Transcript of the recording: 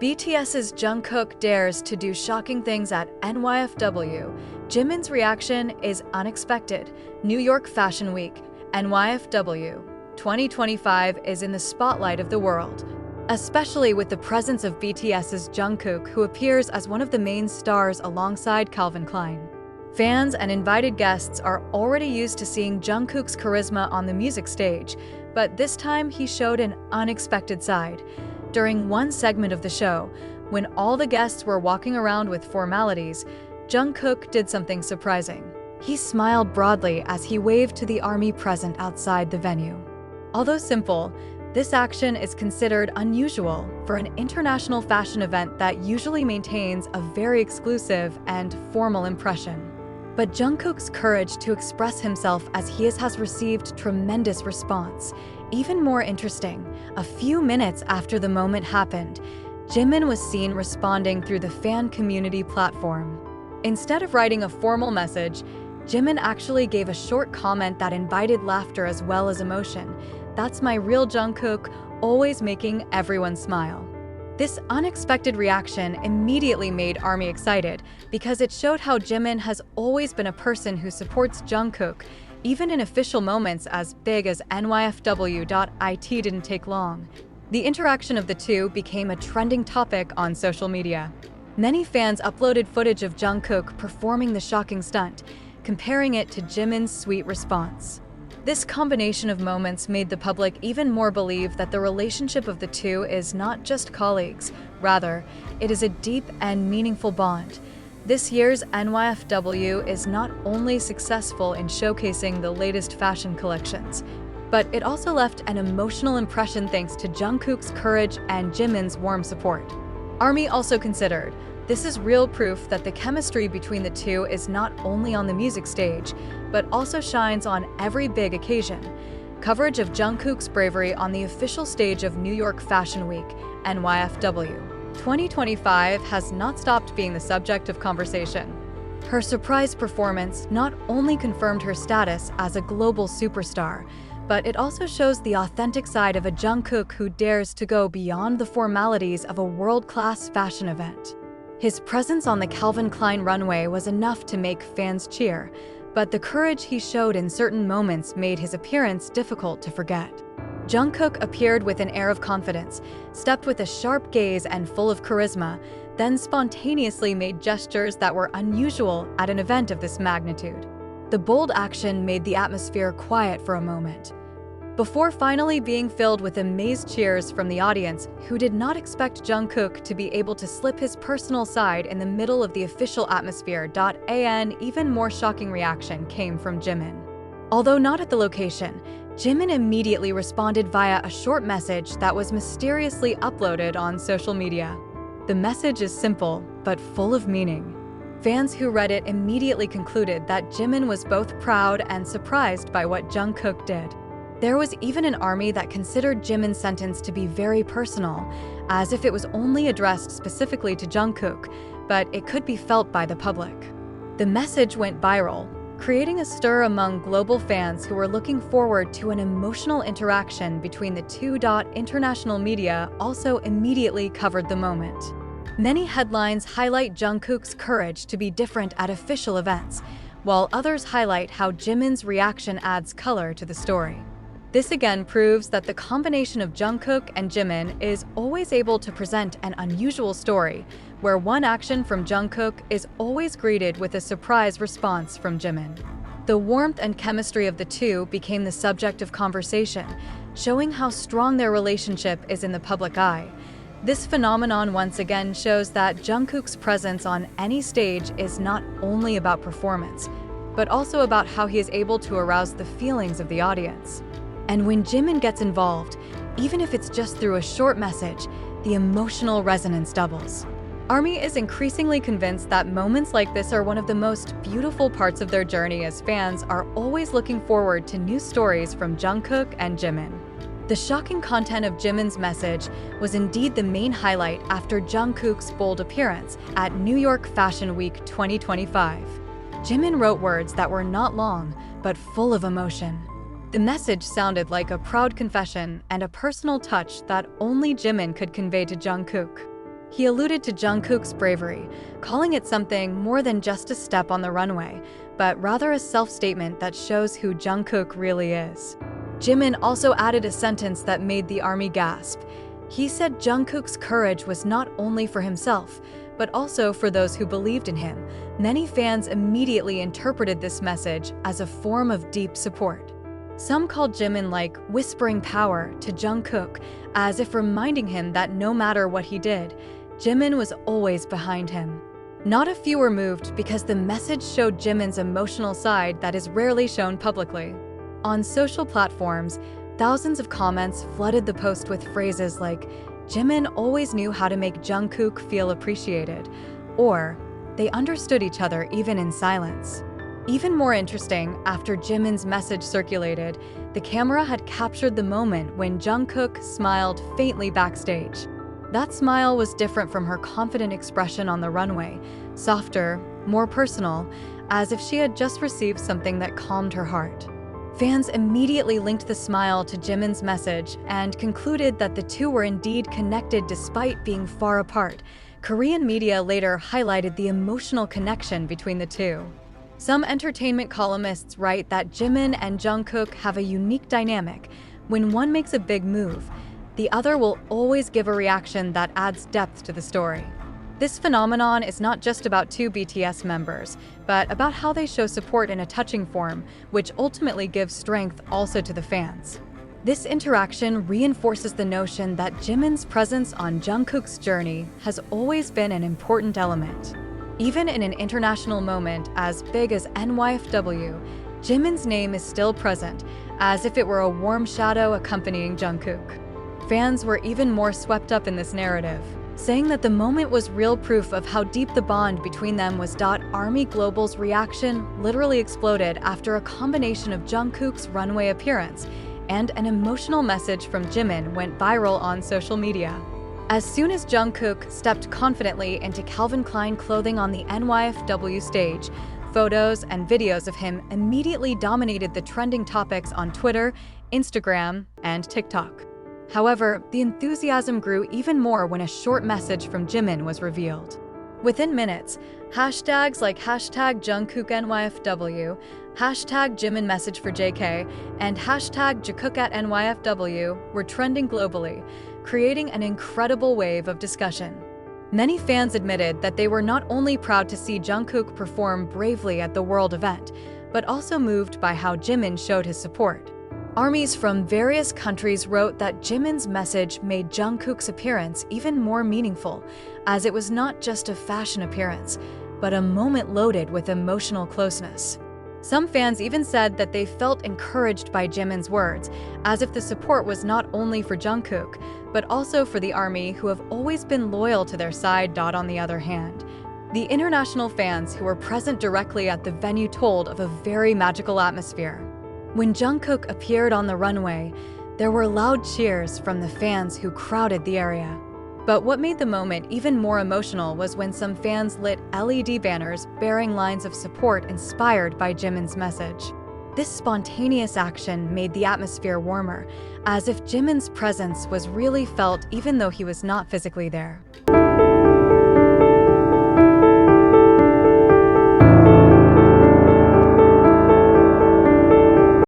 BTS's Jungkook dares to do shocking things at NYFW. Jimin's reaction is unexpected. New York Fashion Week, NYFW 2025 is in the spotlight of the world, especially with the presence of BTS's Jungkook, who appears as one of the main stars alongside Calvin Klein. Fans and invited guests are already used to seeing Jungkook's charisma on the music stage, but this time he showed an unexpected side. During one segment of the show, when all the guests were walking around with formalities, Jungkook did something surprising. He smiled broadly as he waved to the army present outside the venue. Although simple, this action is considered unusual for an international fashion event that usually maintains a very exclusive and formal impression. But Jungkook's courage to express himself as he has received tremendous response. Even more interesting, a few minutes after the moment happened, Jimin was seen responding through the fan community platform. Instead of writing a formal message, Jimin actually gave a short comment that invited laughter as well as emotion. "That's my real Jungkook, always making everyone smile." This unexpected reaction immediately made ARMY excited because it showed how Jimin has always been a person who supports Jungkook, even in official moments as big as NYFW.it didn't take long. The interaction of the two became a trending topic on social media. Many fans uploaded footage of Jungkook performing the shocking stunt, comparing it to Jimin's sweet response. This combination of moments made the public even more believe that the relationship of the two is not just colleagues, rather, it is a deep and meaningful bond. This year's NYFW is not only successful in showcasing the latest fashion collections, but it also left an emotional impression thanks to Jungkook's courage and Jimin's warm support. ARMY also considered, this is real proof that the chemistry between the two is not only on the music stage, but also shines on every big occasion. Coverage of Jungkook's bravery on the official stage of New York Fashion Week, NYFW 2025 has not stopped being the subject of conversation. Her surprise performance not only confirmed her status as a global superstar, but it also shows the authentic side of a Jungkook who dares to go beyond the formalities of a world-class fashion event. His presence on the Calvin Klein runway was enough to make fans cheer, but the courage he showed in certain moments made his appearance difficult to forget. Jungkook appeared with an air of confidence, stepped with a sharp gaze and full of charisma, then spontaneously made gestures that were unusual at an event of this magnitude. The bold action made the atmosphere quiet for a moment, before finally being filled with amazed cheers from the audience, who did not expect Jungkook to be able to slip his personal side in the middle of the official atmosphere. An even more shocking reaction came from Jimin. Although not at the location, Jimin immediately responded via a short message that was mysteriously uploaded on social media. The message is simple, but full of meaning. Fans who read it immediately concluded that Jimin was both proud and surprised by what Jungkook did. There was even an ARMY that considered Jimin's sentence to be very personal, as if it was only addressed specifically to Jungkook, but it could be felt by the public. The message went viral, creating a stir among global fans who were looking forward to an emotional interaction between the two. International media also immediately covered the moment. Many headlines highlight Jungkook's courage to be different at official events, while others highlight how Jimin's reaction adds color to the story. This again proves that the combination of Jungkook and Jimin is always able to present an unusual story, where one action from Jungkook is always greeted with a surprise response from Jimin. The warmth and chemistry of the two became the subject of conversation, showing how strong their relationship is in the public eye. This phenomenon once again shows that Jungkook's presence on any stage is not only about performance, but also about how he is able to arouse the feelings of the audience. And when Jimin gets involved, even if it's just through a short message, the emotional resonance doubles. ARMY is increasingly convinced that moments like this are one of the most beautiful parts of their journey, as fans are always looking forward to new stories from Jungkook and Jimin. The shocking content of Jimin's message was indeed the main highlight after Jungkook's bold appearance at New York Fashion Week 2025. Jimin wrote words that were not long, but full of emotion. The message sounded like a proud confession and a personal touch that only Jimin could convey to Jungkook. He alluded to Jungkook's bravery, calling it something more than just a step on the runway, but rather a self-statement that shows who Jungkook really is. Jimin also added a sentence that made the ARMY gasp. He said Jungkook's courage was not only for himself, but also for those who believed in him. Many fans immediately interpreted this message as a form of deep support. Some called Jimin like whispering power to Jungkook, as if reminding him that no matter what he did, Jimin was always behind him. Not a few were moved because the message showed Jimin's emotional side that is rarely shown publicly. On social platforms, thousands of comments flooded the post with phrases like, "Jimin always knew how to make Jungkook feel appreciated," or "They understood each other even in silence." Even more interesting, after Jimin's message circulated, the camera had captured the moment when Jungkook smiled faintly backstage. That smile was different from her confident expression on the runway, softer, more personal, as if she had just received something that calmed her heart. Fans immediately linked the smile to Jimin's message and concluded that the two were indeed connected despite being far apart. Korean media later highlighted the emotional connection between the two. Some entertainment columnists write that Jimin and Jungkook have a unique dynamic. When one makes a big move, the other will always give a reaction that adds depth to the story. This phenomenon is not just about two BTS members, but about how they show support in a touching form, which ultimately gives strength also to the fans. This interaction reinforces the notion that Jimin's presence on Jungkook's journey has always been an important element. Even in an international moment as big as NYFW, Jimin's name is still present, as if it were a warm shadow accompanying Jungkook. Fans were even more swept up in this narrative, saying that the moment was real proof of how deep the bond between them was. ARMY Global's reaction literally exploded after a combination of Jungkook's runway appearance and an emotional message from Jimin went viral on social media. As soon as Jungkook stepped confidently into Calvin Klein clothing on the NYFW stage, photos and videos of him immediately dominated the trending topics on Twitter, Instagram, and TikTok. However, the enthusiasm grew even more when a short message from Jimin was revealed. Within minutes, hashtags like #JungkookNYFW, #JiminMessageForJK, and #JungkookAtNYFW were trending globally, creating an incredible wave of discussion. Many fans admitted that they were not only proud to see Jungkook perform bravely at the world event, but also moved by how Jimin showed his support. ARMYs from various countries wrote that Jimin's message made Jungkook's appearance even more meaningful, as it was not just a fashion appearance, but a moment loaded with emotional closeness. Some fans even said that they felt encouraged by Jimin's words, as if the support was not only for Jungkook, but also for the ARMY who have always been loyal to their side. On the other hand, the international fans who were present directly at the venue told of a very magical atmosphere. When Jungkook appeared on the runway, there were loud cheers from the fans who crowded the area. But what made the moment even more emotional was when some fans lit LED banners bearing lines of support inspired by Jimin's message. This spontaneous action made the atmosphere warmer, as if Jimin's presence was really felt even though he was not physically there.